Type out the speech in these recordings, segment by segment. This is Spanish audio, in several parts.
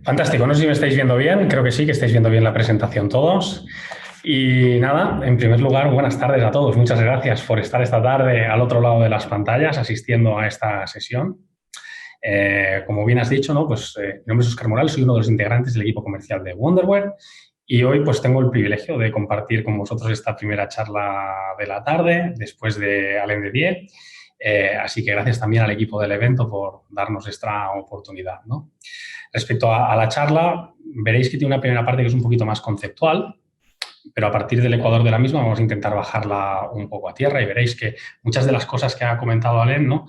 Fantástico, no sé si me estáis viendo bien, creo que sí, que estáis viendo bien la presentación todos. Y nada, en primer lugar, buenas tardes a todos. Muchas gracias por estar esta tarde al otro lado de las pantallas asistiendo a esta sesión. Como bien has dicho, ¿no? Mi nombre es Óscar Morales, soy uno de los integrantes del equipo comercial de Wonderware y hoy pues tengo el privilegio de compartir con vosotros esta primera charla de la tarde después de Alain de Die. Así que gracias también al equipo del evento por darnos esta oportunidad, ¿no? Respecto a la charla, veréis que tiene una primera parte que es un poquito más conceptual, pero a partir del ecuador de la misma vamos a intentar bajarla un poco a tierra y veréis que muchas de las cosas que ha comentado Alain, ¿no?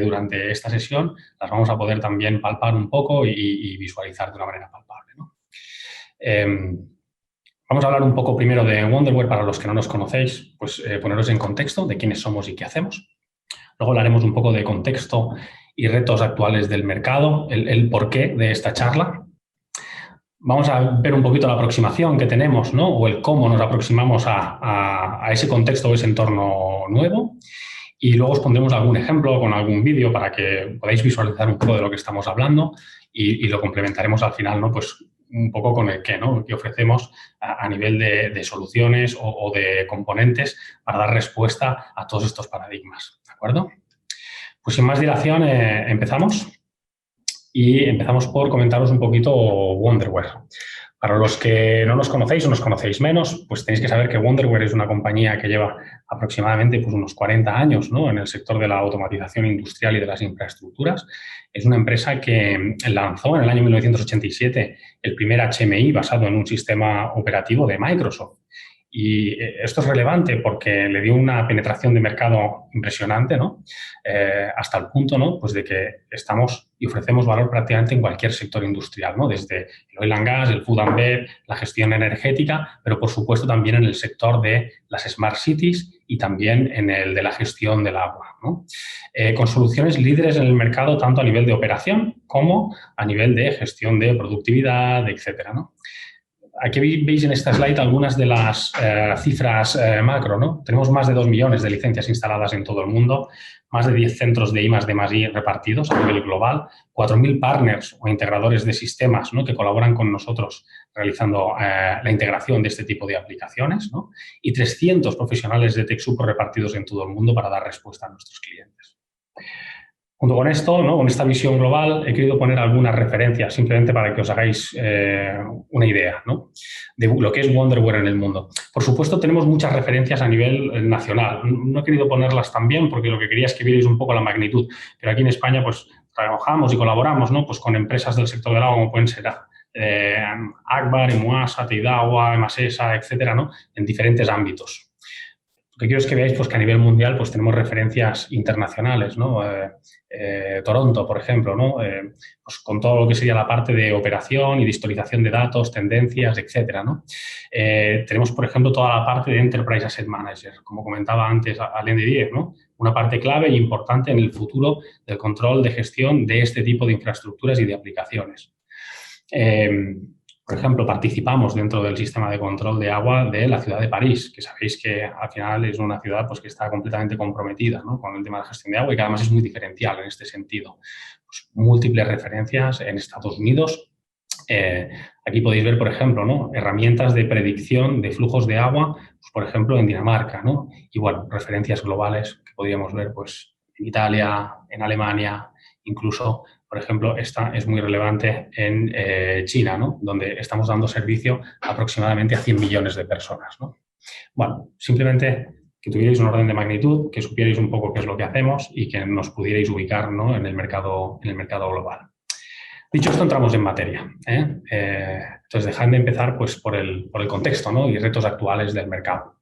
Durante esta sesión las vamos a poder también palpar un poco y visualizar de una manera palpable, ¿no? Vamos a hablar un poco primero de Wonderware para los que no nos conocéis, poneros en contexto de quiénes somos y qué hacemos. Luego hablaremos un poco de contexto y retos actuales del mercado, el porqué de esta charla. Vamos a ver un poquito la aproximación que tenemos, ¿no? O el cómo nos aproximamos a ese contexto o ese entorno nuevo. Y luego os pondremos algún ejemplo con algún vídeo para que podáis visualizar un poco de lo que estamos hablando y lo complementaremos al final, ¿no? Pues un poco con el qué, ¿no? Que ofrecemos a nivel de soluciones o de componentes para dar respuesta a todos estos paradigmas, ¿de acuerdo? Pues sin más dilación, empezamos. Y empezamos por comentaros un poquito Wonderware. Para los que no nos conocéis o nos conocéis menos, pues tenéis que saber que Wonderware es una compañía que lleva aproximadamente pues, unos 40 años, ¿no? En el sector de la automatización industrial y de las infraestructuras. Es una empresa que lanzó en el año 1987 el primer HMI basado en un sistema operativo de Microsoft. Y esto es relevante porque le dio una penetración de mercado impresionante, ¿no? Hasta el punto, ¿no? Pues de que estamos y ofrecemos valor prácticamente en cualquier sector industrial, ¿no? Desde el oil and gas, el food and bev, la gestión energética, pero por supuesto también en el sector de las smart cities y también en el de la gestión del agua, ¿no? Con soluciones líderes en el mercado tanto a nivel de operación como a nivel de gestión de productividad, etcétera, ¿no? Aquí veis en esta slide algunas de las cifras macro, ¿no? Tenemos más de 2 millones de licencias instaladas en todo el mundo, más de 10 centros de I+D+I repartidos a nivel global, 4.000 partners o integradores de sistemas, ¿no? Que colaboran con nosotros realizando la integración de este tipo de aplicaciones, ¿no? Y 300 profesionales de TechSupport repartidos en todo el mundo para dar respuesta a nuestros clientes. Junto con esto, ¿no? Con esta visión global, he querido poner algunas referencias simplemente para que os hagáis una idea, ¿no? De lo que es Wonderware en el mundo. Por supuesto, tenemos muchas referencias a nivel nacional. No he querido ponerlas también porque lo que quería es que vierais un poco la magnitud. Pero aquí en España, pues, trabajamos y colaboramos, ¿no? Pues con empresas del sector del agua como pueden ser Agbar, Imuasa, Teidagua, Emasesa, etcétera, ¿no? En diferentes ámbitos. Lo que quiero es que veáis pues, que a nivel mundial pues, tenemos referencias internacionales, ¿no? Toronto, por ejemplo, ¿no? Pues con todo lo que sería la parte de operación y de historización de datos, tendencias, etcétera, ¿no? Tenemos, por ejemplo, toda la parte de Enterprise Asset Manager, como comentaba antes Alain de Die, ¿no? Una parte clave e importante en el futuro del control de gestión de este tipo de infraestructuras y de aplicaciones. Por ejemplo, participamos dentro del sistema de control de agua de la ciudad de París, que sabéis que al final es una ciudad pues, que está completamente comprometida, ¿no? Con el tema de la gestión de agua y que además es muy diferencial en este sentido. Pues, múltiples referencias en Estados Unidos. Aquí podéis ver, por ejemplo, ¿no? Herramientas de predicción de flujos de agua, pues, por ejemplo, en Dinamarca, ¿no? Y, bueno, referencias globales que podríamos ver pues, en Italia, en Alemania, incluso, por ejemplo, esta es muy relevante en China, ¿no? Donde estamos dando servicio aproximadamente a 100 millones de personas, ¿no? Bueno, simplemente que tuvierais un orden de magnitud, que supierais un poco qué es lo que hacemos y que nos pudierais ubicar, ¿no? en el mercado global. Dicho esto, entramos en materia. Entonces, dejad de empezar pues, por el contexto, ¿no? Y retos actuales del mercado.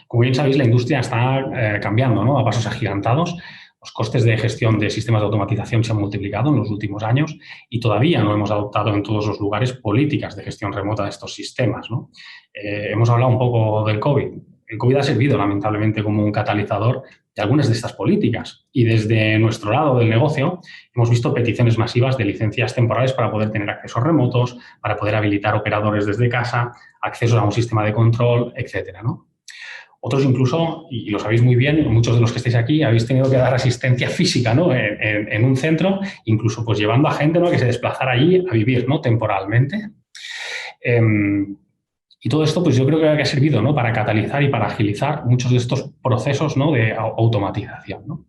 Como bien sabéis, la industria está cambiando, ¿no? A pasos agigantados. Los costes de gestión de sistemas de automatización se han multiplicado en los últimos años y todavía no hemos adoptado en todos los lugares políticas de gestión remota de estos sistemas, ¿no? Hemos hablado un poco del COVID. El COVID ha servido, lamentablemente, como un catalizador de algunas de estas políticas y desde nuestro lado del negocio hemos visto peticiones masivas de licencias temporales para poder tener accesos remotos, para poder habilitar operadores desde casa, accesos a un sistema de control, etcétera, ¿no? Otros incluso, y lo sabéis muy bien, muchos de los que estáis aquí, habéis tenido que dar asistencia física, ¿no? en un centro, incluso pues llevando a gente, ¿no? que se desplazara allí a vivir, ¿no? temporalmente. Y todo esto, pues yo creo que ha servido, ¿no? para catalizar y para agilizar muchos de estos procesos, ¿no? de automatización, ¿no?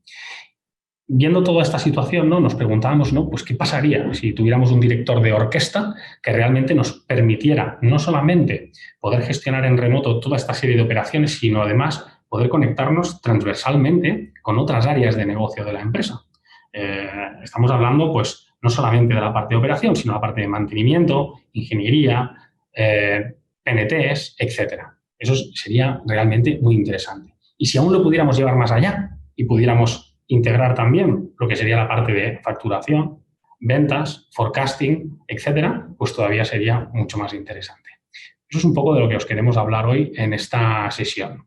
Viendo toda esta situación, ¿no? nos preguntábamos, ¿no? pues, ¿qué pasaría si tuviéramos un director de orquesta que realmente nos permitiera no solamente poder gestionar en remoto toda esta serie de operaciones, sino además poder conectarnos transversalmente con otras áreas de negocio de la empresa? Estamos hablando, pues, no solamente de la parte de operación, sino la parte de mantenimiento, ingeniería, PNTs, etcétera. Eso sería realmente muy interesante. Y si aún lo pudiéramos llevar más allá y pudiéramos integrar también lo que sería la parte de facturación, ventas, forecasting, etcétera, pues todavía sería mucho más interesante. Eso es un poco de lo que os queremos hablar hoy en esta sesión.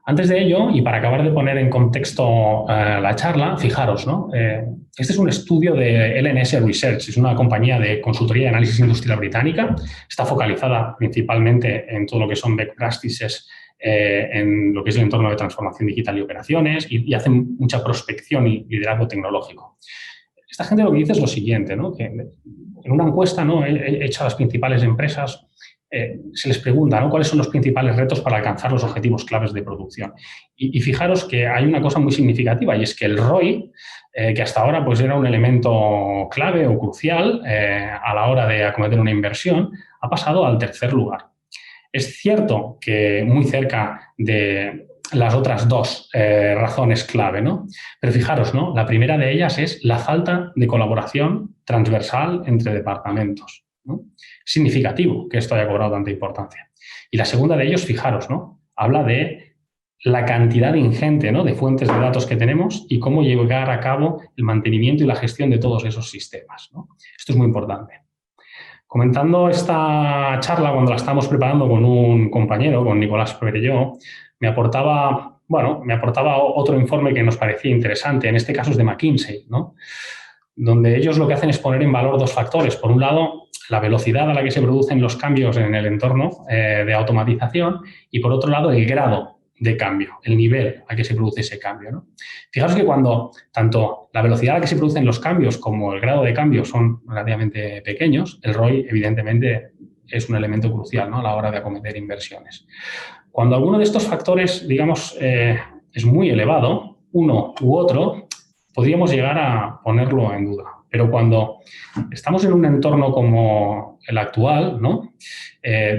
Antes de ello, y para acabar de poner en contexto la charla, fijaros, ¿no? Este es un estudio de LNS Research, es una compañía de consultoría de análisis industrial británica, está focalizada principalmente en todo lo que son best practices en lo que es el entorno de transformación digital y operaciones y hacen mucha prospección y liderazgo tecnológico. Esta gente lo que dice es lo siguiente, ¿no? que en una encuesta, ¿no? hecha a las principales empresas, se les pregunta, ¿no? cuáles son los principales retos para alcanzar los objetivos claves de producción. Y fijaros que hay una cosa muy significativa y es que el ROI, que hasta ahora pues, era un elemento clave o crucial a la hora de acometer una inversión, ha pasado al tercer lugar. Es cierto que muy cerca de las otras dos razones clave, ¿no? Pero fijaros, ¿no? La primera de ellas es la falta de colaboración transversal entre departamentos, ¿no? Significativo que esto haya cobrado tanta importancia. Y la segunda de ellos, fijaros, ¿no? Habla de la cantidad ingente, ¿no? de fuentes de datos que tenemos y cómo llevar a cabo el mantenimiento y la gestión de todos esos sistemas, ¿no? Esto es muy importante. Comentando esta charla, cuando la estábamos preparando con un compañero, con Nicolás Perelló, me aportaba otro informe que nos parecía interesante, en este caso es de McKinsey, ¿no? donde ellos lo que hacen es poner en valor dos factores. Por un lado, la velocidad a la que se producen los cambios en el entorno de automatización y, por otro lado, el grado de cambio, el nivel a que se produce ese cambio, ¿no? Fijaros que cuando tanto la velocidad a la que se producen los cambios como el grado de cambio son relativamente pequeños, el ROI, evidentemente, es un elemento crucial, ¿no? a la hora de acometer inversiones. Cuando alguno de estos factores, digamos, es muy elevado, uno u otro, podríamos llegar a ponerlo en duda. Pero cuando estamos en un entorno como el actual, ¿no?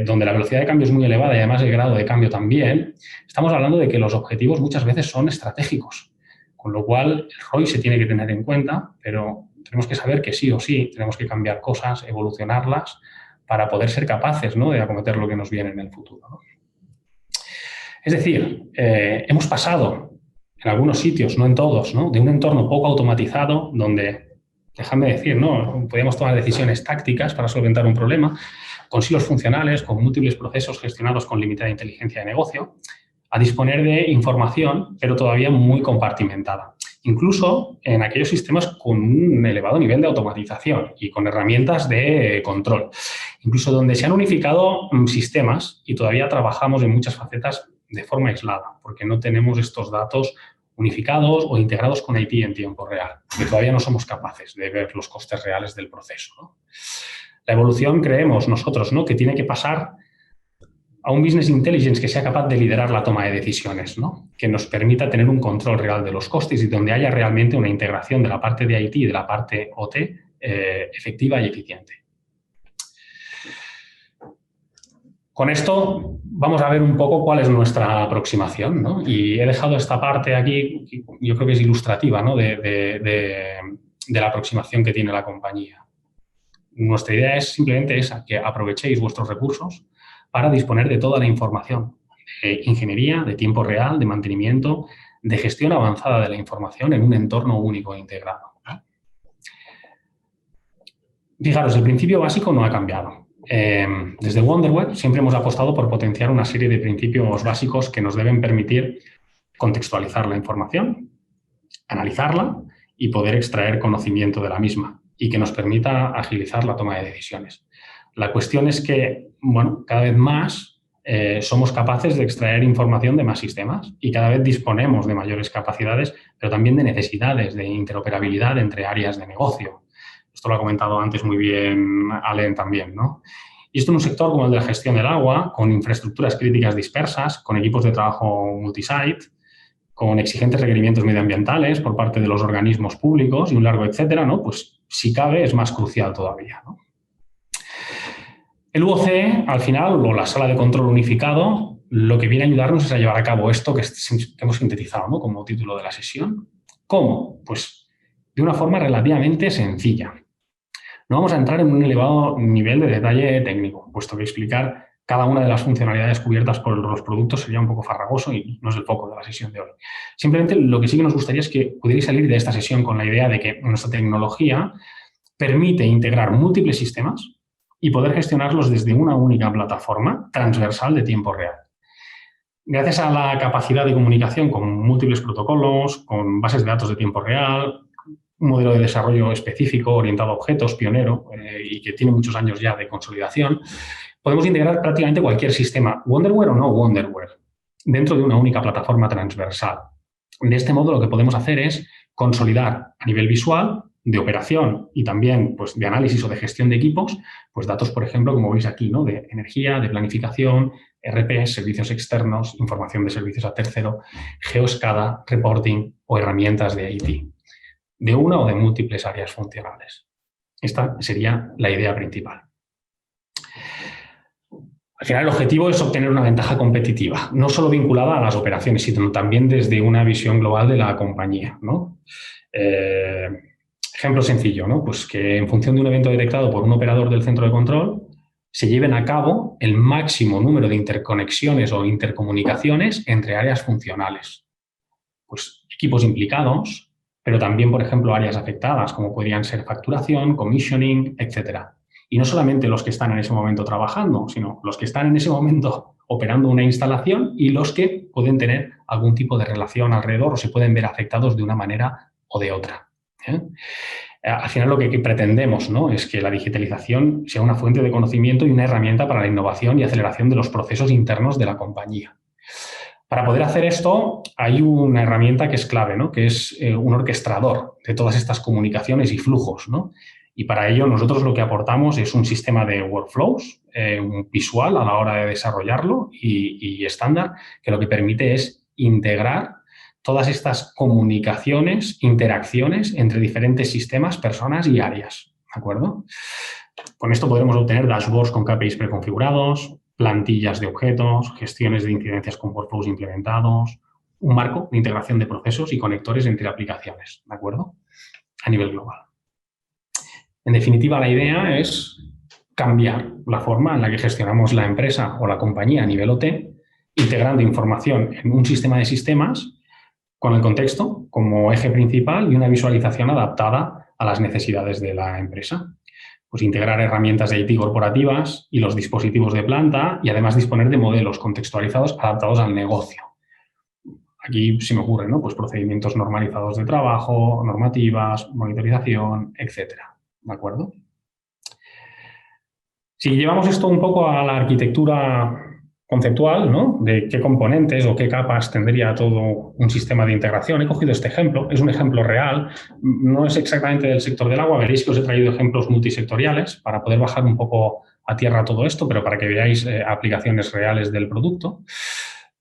Donde la velocidad de cambio es muy elevada y además el grado de cambio también, estamos hablando de que los objetivos muchas veces son estratégicos, con lo cual el ROI se tiene que tener en cuenta, pero tenemos que saber que sí o sí tenemos que cambiar cosas, evolucionarlas, para poder ser capaces, ¿no? de acometer lo que nos viene en el futuro, ¿no? Es decir, hemos pasado en algunos sitios, no en todos, ¿no? de un entorno poco automatizado donde, déjame decir, ¿no? podíamos tomar decisiones tácticas para solventar un problema, con silos funcionales, con múltiples procesos gestionados con limitada inteligencia de negocio, a disponer de información, pero todavía muy compartimentada. Incluso en aquellos sistemas con un elevado nivel de automatización y con herramientas de control. Incluso donde se han unificado sistemas y todavía trabajamos en muchas facetas de forma aislada, porque no tenemos estos datos unificados o integrados con IT en tiempo real, que todavía no somos capaces de ver los costes reales del proceso, ¿no? La evolución, creemos nosotros, ¿no? que tiene que pasar a un business intelligence que sea capaz de liderar la toma de decisiones, ¿no? que nos permita tener un control real de los costes y donde haya realmente una integración de la parte de IT y de la parte OT efectiva y eficiente. Con esto vamos a ver un poco cuál es nuestra aproximación, ¿no? Y he dejado esta parte aquí, yo creo que es ilustrativa, ¿no? de la aproximación que tiene la compañía. Nuestra idea es simplemente esa, que aprovechéis vuestros recursos para disponer de toda la información de ingeniería, de tiempo real, de mantenimiento, de gestión avanzada de la información en un entorno único e integrado. Fijaros, el principio básico no ha cambiado. Desde Wonderweb siempre hemos apostado por potenciar una serie de principios básicos que nos deben permitir contextualizar la información, analizarla y poder extraer conocimiento de la misma y que nos permita agilizar la toma de decisiones. La cuestión es que, bueno, cada vez más somos capaces de extraer información de más sistemas y cada vez disponemos de mayores capacidades, pero también de necesidades de interoperabilidad entre áreas de negocio. Esto lo ha comentado antes muy bien Alen también, ¿no? Y esto en un sector como el de la gestión del agua, con infraestructuras críticas dispersas, con equipos de trabajo multisite, con exigentes requerimientos medioambientales por parte de los organismos públicos y un largo etcétera, ¿no? Pues si cabe es más crucial todavía, ¿no? El UOC, al final, o la sala de control unificado, lo que viene a ayudarnos es a llevar a cabo esto que hemos sintetizado, ¿no?, como título de la sesión. ¿Cómo? Pues de una forma relativamente sencilla. No vamos a entrar en un elevado nivel de detalle técnico, puesto que explicar cada una de las funcionalidades cubiertas por los productos sería un poco farragoso y no es el foco de la sesión de hoy. Simplemente lo que sí que nos gustaría es que pudierais salir de esta sesión con la idea de que nuestra tecnología permite integrar múltiples sistemas y poder gestionarlos desde una única plataforma transversal de tiempo real. Gracias a la capacidad de comunicación con múltiples protocolos, con bases de datos de tiempo real, un modelo de desarrollo específico orientado a objetos, pionero, y que tiene muchos años ya de consolidación, podemos integrar prácticamente cualquier sistema, Wonderware o no Wonderware, dentro de una única plataforma transversal. De este modo, lo que podemos hacer es consolidar a nivel visual, de operación y también pues, de análisis o de gestión de equipos, pues datos, por ejemplo, como veis aquí, ¿no?, de energía, de planificación, RP, servicios externos, información de servicios a tercero, geoscada, reporting o herramientas de IT, de una o de múltiples áreas funcionales. Esta sería la idea principal. Al final, el objetivo es obtener una ventaja competitiva, no solo vinculada a las operaciones, sino también desde una visión global de la compañía, ¿no? Ejemplo sencillo, ¿no? Pues que en función de un evento detectado por un operador del centro de control, se lleven a cabo el máximo número de interconexiones o intercomunicaciones entre áreas funcionales. Pues equipos implicados, pero también, por ejemplo, áreas afectadas, como podrían ser facturación, commissioning, etcétera. Y no solamente los que están en ese momento trabajando, sino los que están en ese momento operando una instalación y los que pueden tener algún tipo de relación alrededor o se pueden ver afectados de una manera o de otra. Al final lo que pretendemos, ¿no?, es que la digitalización sea una fuente de conocimiento y una herramienta para la innovación y aceleración de los procesos internos de la compañía. Para poder hacer esto hay una herramienta que es clave, ¿no?, que es un orquestador de todas estas comunicaciones y flujos, ¿no? Y para ello nosotros lo que aportamos es un sistema de workflows, un visual a la hora de desarrollarlo y estándar, que lo que permite es integrar todas estas comunicaciones, interacciones entre diferentes sistemas, personas y áreas, ¿de acuerdo? Con esto podremos obtener dashboards con KPIs preconfigurados, plantillas de objetos, gestiones de incidencias con workflows implementados, un marco de integración de procesos y conectores entre aplicaciones, ¿de acuerdo? A nivel global. En definitiva, la idea es cambiar la forma en la que gestionamos la empresa o la compañía a nivel OT, integrando información en un sistema de sistemas con el contexto como eje principal y una visualización adaptada a las necesidades de la empresa. Pues integrar herramientas de IT corporativas y los dispositivos de planta y además disponer de modelos contextualizados adaptados al negocio. Aquí se me ocurren, ¿no?, pues procedimientos normalizados de trabajo, normativas, monitorización, etcétera. ¿De acuerdo? Si llevamos esto un poco a la arquitectura conceptual, ¿no?, de qué componentes o qué capas tendría todo un sistema de integración. He cogido este ejemplo, es un ejemplo real, no es exactamente del sector del agua, veréis que os he traído ejemplos multisectoriales para poder bajar un poco a tierra todo esto, pero para que veáis aplicaciones reales del producto.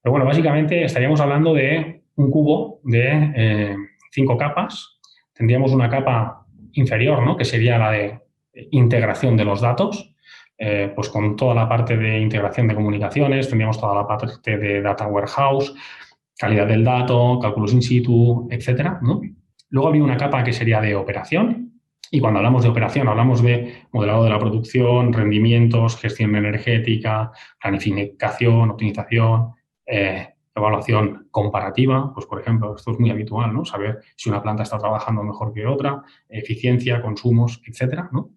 Pero bueno, básicamente estaríamos hablando de un cubo de 5 capas. Tendríamos una capa inferior, ¿no?, que sería la de integración de los datos. Pues con toda la parte de integración de comunicaciones, tendríamos toda la parte de data warehouse, calidad del dato, cálculos in situ, etcétera, ¿no? Luego habría una capa que sería de operación, y cuando hablamos de operación hablamos de modelado de la producción, rendimientos, gestión energética, planificación, optimización, evaluación comparativa. Pues, por ejemplo, esto es muy habitual, ¿no?, saber si una planta está trabajando mejor que otra, eficiencia, consumos, etcétera, ¿no?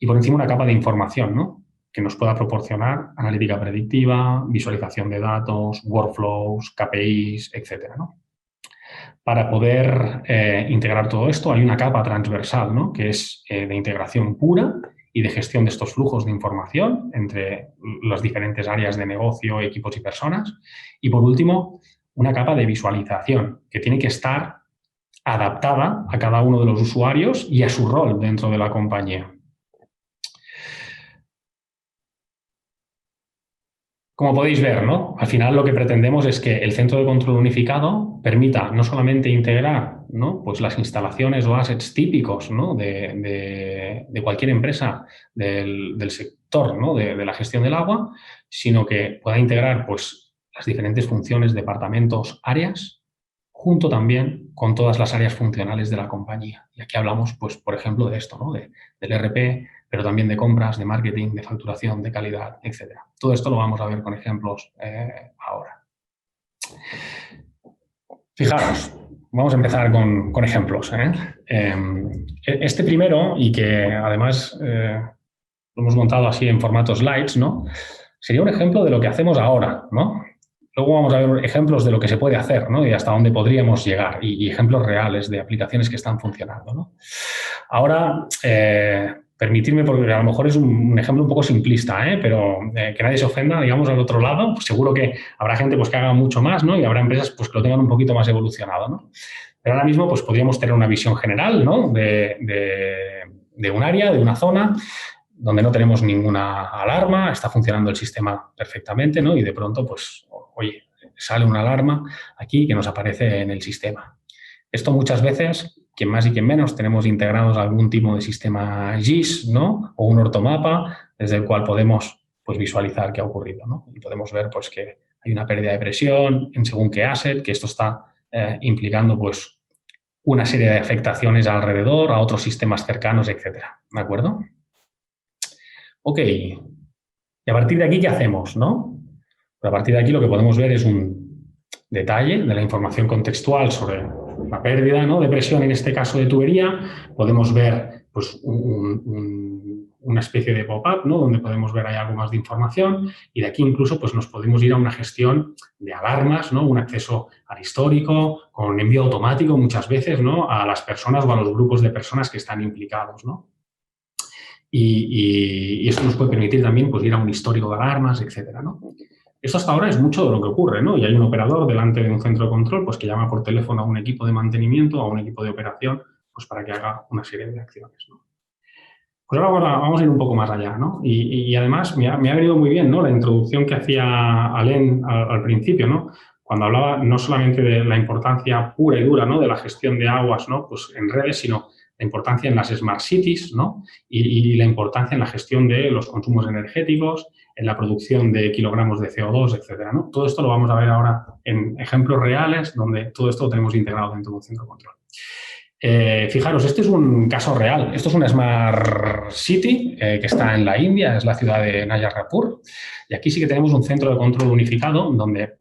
Y por encima una capa de información, ¿no?, que nos pueda proporcionar analítica predictiva, visualización de datos, workflows, KPIs, etcétera, ¿no? Para poder integrar todo esto hay una capa transversal, ¿no?, que es de integración pura y de gestión de estos flujos de información entre las diferentes áreas de negocio, equipos y personas. Y por último, una capa de visualización que tiene que estar adaptada a cada uno de los usuarios y a su rol dentro de la compañía. Como podéis ver, ¿no? Al final lo que pretendemos es que el centro de control unificado permita no solamente integrar, ¿no?, pues las instalaciones o assets típicos, ¿no?, de cualquier empresa del sector, ¿no?, de la gestión del agua, sino que pueda integrar, pues, las diferentes funciones, departamentos, áreas, junto también con todas las áreas funcionales de la compañía. Y aquí hablamos, pues, por ejemplo, de esto, ¿no?, del ERP, pero también de compras, de marketing, de facturación, de calidad, etc. Todo esto lo vamos a ver con ejemplos ahora. Fijaros, vamos a empezar con ejemplos. Este primero, y que además lo hemos montado así en formato slides, ¿no?, sería un ejemplo de lo que hacemos ahora, ¿no? Luego vamos a ver ejemplos de lo que se puede hacer, ¿no?, y hasta dónde podríamos llegar, y ejemplos reales de aplicaciones que están funcionando, ¿no? Ahora, permitidme, porque a lo mejor es un ejemplo un poco simplista, pero que nadie se ofenda, digamos, al otro lado. Pues seguro que habrá gente, pues, que haga mucho más, ¿no?, y habrá empresas, pues, que lo tengan un poquito más evolucionado, ¿no? Pero ahora mismo, pues, podríamos tener una visión general, ¿no?, de un área, de una zona, donde no tenemos ninguna alarma, está funcionando el sistema perfectamente, ¿no?, y de pronto, pues, oye, sale una alarma aquí que nos aparece en el sistema. Esto muchas veces, quien más y quien menos, tenemos integrados algún tipo de sistema GIS, ¿no?, o un ortomapa desde el cual podemos, pues, visualizar qué ha ocurrido, ¿no? Y podemos ver, pues, que hay una pérdida de presión en según qué asset, que esto está implicando, pues, una serie de afectaciones alrededor, a otros sistemas cercanos, etcétera. ¿De acuerdo? Ok. Y a partir de aquí, ¿qué hacemos, no? Pero a partir de aquí lo que podemos ver es un detalle de la información contextual sobre la pérdida, ¿no?, de presión, en este caso de tubería. Podemos ver, pues, una especie de pop-up, ¿no?, donde podemos ver ahí algo más de información, y de aquí incluso, pues, nos podemos ir a una gestión de alarmas, ¿no?, un acceso al histórico, con envío automático muchas veces, ¿no?, a las personas o a los grupos de personas que están implicados, ¿no? Y eso nos puede permitir también, pues, ir a un histórico de alarmas, etcétera, ¿no? Esto hasta ahora es mucho de lo que ocurre, ¿no? Y hay un operador delante de un centro de control, pues, que llama por teléfono a un equipo de mantenimiento, a un equipo de operación, pues, para que haga una serie de acciones, ¿no? Pues ahora vamos a ir un poco más allá, ¿no? Y además me ha venido muy bien, ¿no?, la introducción que hacía Alain al principio, ¿no?, cuando hablaba no solamente de la importancia pura y dura, ¿no?, de la gestión de aguas, ¿no?, pues, en redes, sino la importancia en las smart cities, ¿no?, y la importancia en la gestión de los consumos energéticos, en la producción de kilogramos de CO2, etcétera, ¿no? Todo esto lo vamos a ver ahora en ejemplos reales, donde todo esto lo tenemos integrado dentro de un centro de control. Fijaros, este es un caso real. Esto es una Smart City que está en la India, es la ciudad de Nayar Raipur. Y aquí sí que tenemos un centro de control unificado donde,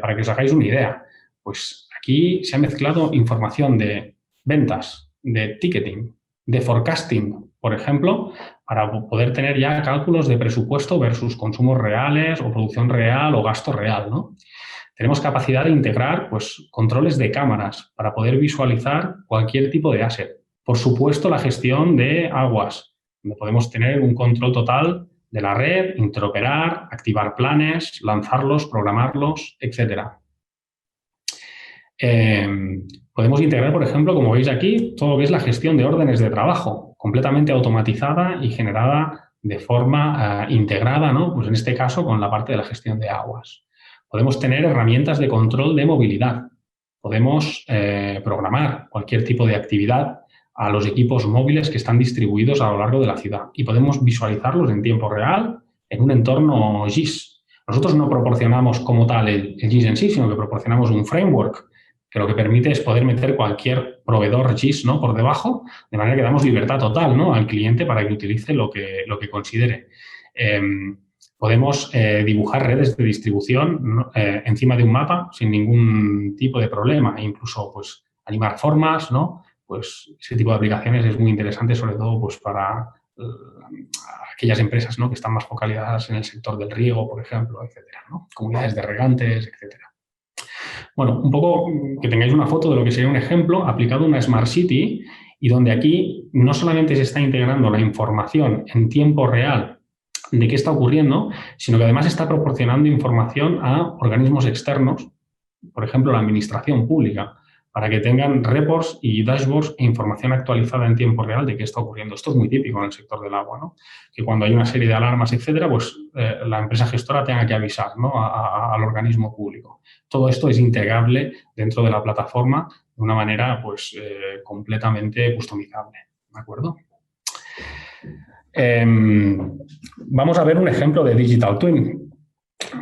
para que os hagáis una idea, pues aquí se ha mezclado información de ventas, de ticketing, de forecasting, por ejemplo, para poder tener ya cálculos de presupuesto versus consumos reales o producción real o gasto real, ¿no? Tenemos capacidad de integrar, pues, controles de cámaras para poder visualizar cualquier tipo de asset. Por supuesto, la gestión de aguas, donde podemos tener un control total de la red, interoperar, activar planes, lanzarlos, programarlos, etcétera. Podemos integrar, por ejemplo, como veis aquí, todo lo que es la gestión de órdenes de trabajo, completamente automatizada y generada de forma integrada, ¿no?, pues en este caso con la parte de la gestión de aguas. Podemos tener herramientas de control de movilidad. Podemos programar cualquier tipo de actividad a los equipos móviles que están distribuidos a lo largo de la ciudad y podemos visualizarlos en tiempo real en un entorno GIS. Nosotros no proporcionamos como tal el GIS en sí, sino que proporcionamos un framework que lo que permite es poder meter cualquier proveedor GIS, ¿no?, por debajo, de manera que damos libertad total, ¿no?, al cliente para que utilice lo que considere. Podemos dibujar redes de distribución, ¿no?, encima de un mapa sin ningún tipo de problema, e incluso, pues, animar formas, ¿no? Pues ese tipo de aplicaciones es muy interesante, sobre todo, pues, para aquellas empresas, ¿no?, que están más focalizadas en el sector del riego, por ejemplo, etcétera, ¿no?, comunidades de regantes, etcétera. Bueno, un poco que tengáis una foto de lo que sería un ejemplo aplicado a una Smart City y donde aquí no solamente se está integrando la información en tiempo real de qué está ocurriendo, sino que además está proporcionando información a organismos externos, por ejemplo, la administración pública, para que tengan reports y dashboards e información actualizada en tiempo real de qué está ocurriendo. Esto es muy típico en el sector del agua, ¿no? Que cuando hay una serie de alarmas, etcétera, pues la empresa gestora tenga que avisar, ¿no?, al organismo público. Todo esto es integrable dentro de la plataforma de una manera pues, completamente customizable, ¿de acuerdo? Vamos a ver un ejemplo de Digital Twin,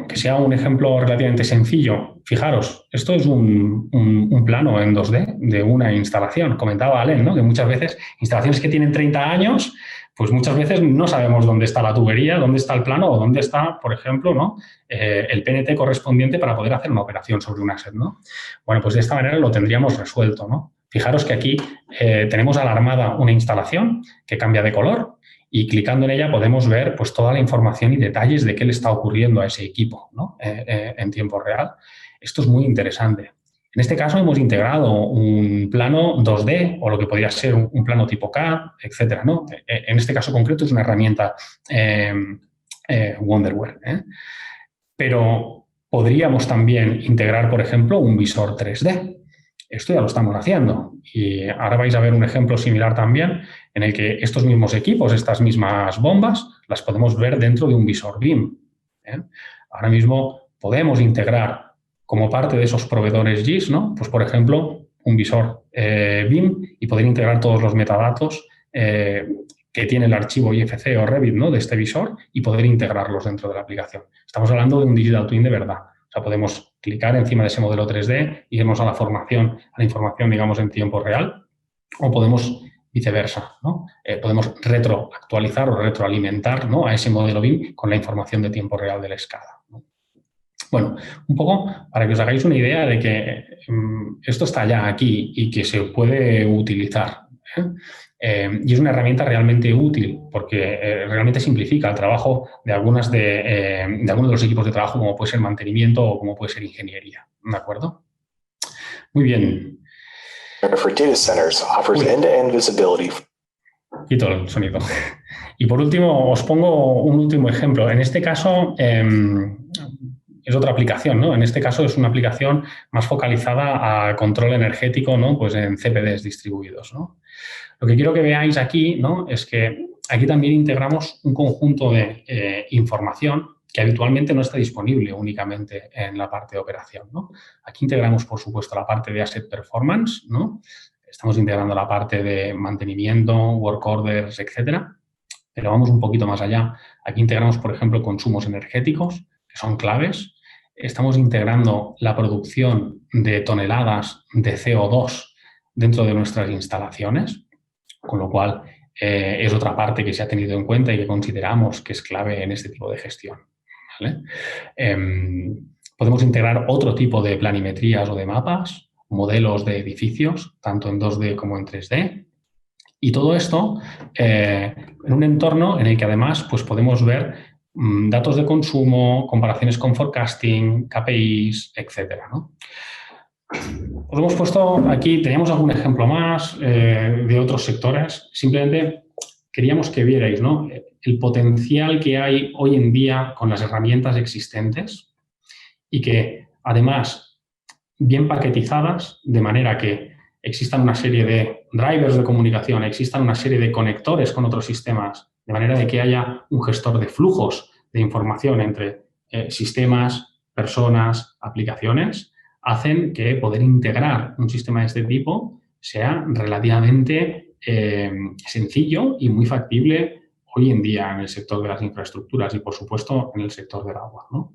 que sea un ejemplo relativamente sencillo. Fijaros, esto es un plano en 2D de una instalación. Comentaba Alain, ¿no?, que muchas veces instalaciones que tienen 30 años, pues muchas veces no sabemos dónde está la tubería, dónde está el plano o dónde está, por ejemplo, ¿no?, el PNT correspondiente para poder hacer una operación sobre un asset, ¿no? Bueno, pues de esta manera lo tendríamos resuelto, ¿no? Fijaros que aquí tenemos alarmada una instalación que cambia de color, y clicando en ella podemos ver pues, toda la información y detalles de qué le está ocurriendo a ese equipo, ¿no?, en tiempo real. Esto es muy interesante. En este caso hemos integrado un plano 2D o lo que podría ser un plano tipo CAD, etcétera, ¿no? En este caso concreto es una herramienta Wonderware, ¿eh? Pero podríamos también integrar, por ejemplo, un visor 3D. Esto ya lo estamos haciendo y ahora vais a ver un ejemplo similar también en el que estos mismos equipos, estas mismas bombas, las podemos ver dentro de un visor BIM, ¿eh? Ahora mismo podemos integrar como parte de esos proveedores GIS, ¿no?, pues por ejemplo, un visor BIM y poder integrar todos los metadatos que tiene el archivo IFC o Revit, ¿no?, de este visor y poder integrarlos dentro de la aplicación. Estamos hablando de un Digital Twin de verdad. O sea, podemos clicar encima de ese modelo 3D y irnos a la información, digamos, en tiempo real, o podemos viceversa, ¿no? Podemos retroactualizar o retroalimentar, ¿no?, a ese modelo BIM con la información de tiempo real de la escala, ¿no? Bueno, un poco para que os hagáis una idea de que esto está ya aquí y que se puede utilizar, ¿eh? Y es una herramienta realmente útil porque realmente simplifica el trabajo de algunos de los equipos de trabajo, como puede ser mantenimiento o como puede ser ingeniería, ¿de acuerdo? Muy bien. For data centers offers end-to-end visibility. Quito el sonido. Y por último, os pongo un último ejemplo. En este caso, es otra aplicación, ¿no? En este caso es una aplicación más focalizada a control energético, ¿no?, pues en CPDs distribuidos, ¿no? Lo que quiero que veáis aquí, ¿no?, es que aquí también integramos un conjunto de información que habitualmente no está disponible únicamente en la parte de operación, ¿no? Aquí integramos, por supuesto, la parte de Asset Performance, ¿no? Estamos integrando la parte de mantenimiento, work orders, etcétera. Pero vamos un poquito más allá. Aquí integramos, por ejemplo, consumos energéticos, que son claves. Estamos integrando la producción de toneladas de CO2 dentro de nuestras instalaciones, con lo cual es otra parte que se ha tenido en cuenta y que consideramos que es clave en este tipo de gestión, ¿vale? Podemos integrar otro tipo de planimetrías o de mapas, modelos de edificios, tanto en 2D como en 3D. Y todo esto en un entorno en el que además pues, podemos ver datos de consumo, comparaciones con forecasting, KPIs, etcétera, ¿no? Os hemos puesto aquí, teníamos algún ejemplo más de otros sectores. Simplemente queríamos que vierais, ¿no?, el potencial que hay hoy en día con las herramientas existentes y que además bien paquetizadas de manera que existan una serie de drivers de comunicación, existan una serie de conectores con otros sistemas, de manera de que haya un gestor de flujos de información entre sistemas, personas, aplicaciones, hacen que poder integrar un sistema de este tipo sea relativamente sencillo y muy factible hoy en día en el sector de las infraestructuras y, por supuesto, en el sector del agua, ¿no?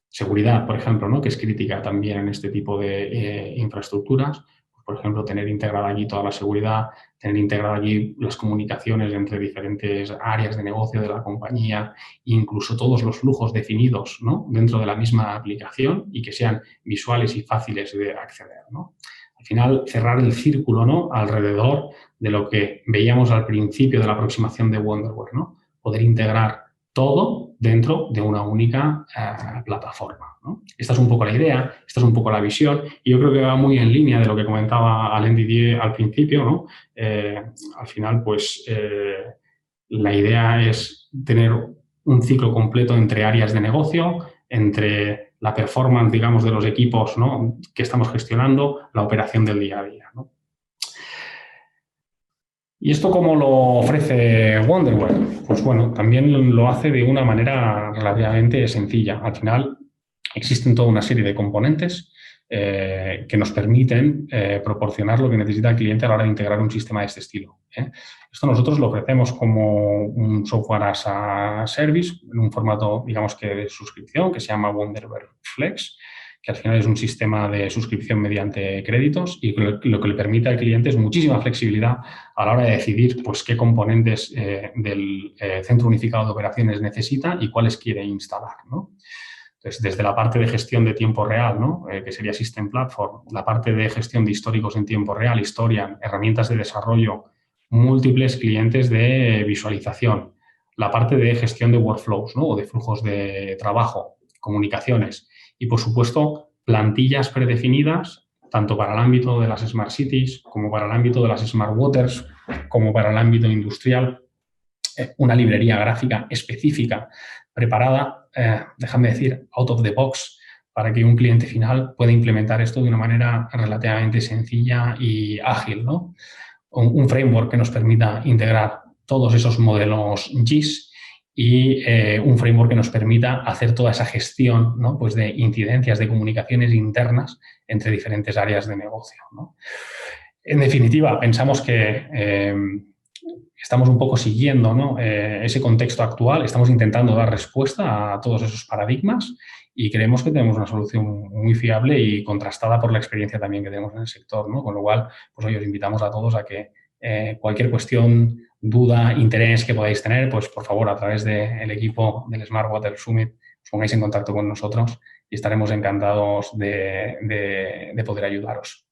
Seguridad, por ejemplo, ¿no?, que es crítica también en este tipo de infraestructuras. Por ejemplo, tener integrada aquí toda la seguridad, tener integrada aquí las comunicaciones entre diferentes áreas de negocio de la compañía, incluso todos los flujos definidos, ¿no?, dentro de la misma aplicación y que sean visuales y fáciles de acceder, ¿no? Al final, cerrar el círculo, ¿no?, alrededor de lo que veíamos al principio de la aproximación de Wonderware, ¿no? Poder integrar todo dentro de una única plataforma, ¿no? Esta es un poco la idea, esta es un poco la visión, y yo creo que va muy en línea de lo que comentaba Alain Didier al principio, ¿no? Al final, pues, la idea es tener un ciclo completo entre áreas de negocio, entre la performance, digamos, de los equipos, ¿no?, que estamos gestionando, la operación del día a día, ¿no? ¿Y esto cómo lo ofrece Wonderware? Pues bueno, también lo hace de una manera relativamente sencilla. Al final existen toda una serie de componentes que nos permiten proporcionar lo que necesita el cliente a la hora de integrar un sistema de este estilo. Esto nosotros lo ofrecemos como un software as a service, en un formato, digamos, que de suscripción, que se llama Wonderware Flex, que al final es un sistema de suscripción mediante créditos y lo que le permite al cliente es muchísima flexibilidad a la hora de decidir, pues, qué componentes del centro unificado de operaciones necesita y cuáles quiere instalar, ¿no? Entonces, desde la parte de gestión de tiempo real, ¿no?, que sería System Platform, la parte de gestión de históricos en tiempo real, Historian, herramientas de desarrollo, múltiples clientes de visualización, la parte de gestión de workflows, ¿no?, o de flujos de trabajo, comunicaciones y, por supuesto, plantillas predefinidas tanto para el ámbito de las Smart Cities como para el ámbito de las Smart Waters, como para el ámbito industrial, una librería gráfica específica preparada, déjame decir, out of the box, para que un cliente final pueda implementar esto de una manera relativamente sencilla y ágil, ¿no? Un framework que nos permita integrar todos esos modelos GIS y un framework que nos permita hacer toda esa gestión, ¿no?, pues de incidencias, de comunicaciones internas entre diferentes áreas de negocio, ¿no? En definitiva, pensamos que estamos un poco siguiendo, ¿no?, ese contexto actual, estamos intentando dar respuesta a todos esos paradigmas y creemos que tenemos una solución muy fiable y contrastada por la experiencia también que tenemos en el sector, ¿no? Con lo cual, pues hoy os invitamos a todos a que cualquier cuestión, duda, interés que podáis tener, pues por favor, a través del equipo del Smart Water Summit, os pongáis en contacto con nosotros y estaremos encantados de poder ayudaros.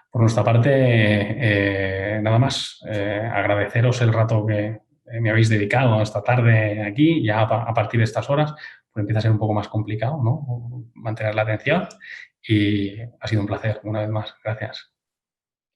Por nuestra parte, nada más. Agradeceros el rato que me habéis dedicado esta tarde aquí. Ya a partir de estas horas pues empieza a ser un poco más complicado, ¿no?, mantener la atención y ha sido un placer una vez más. Gracias.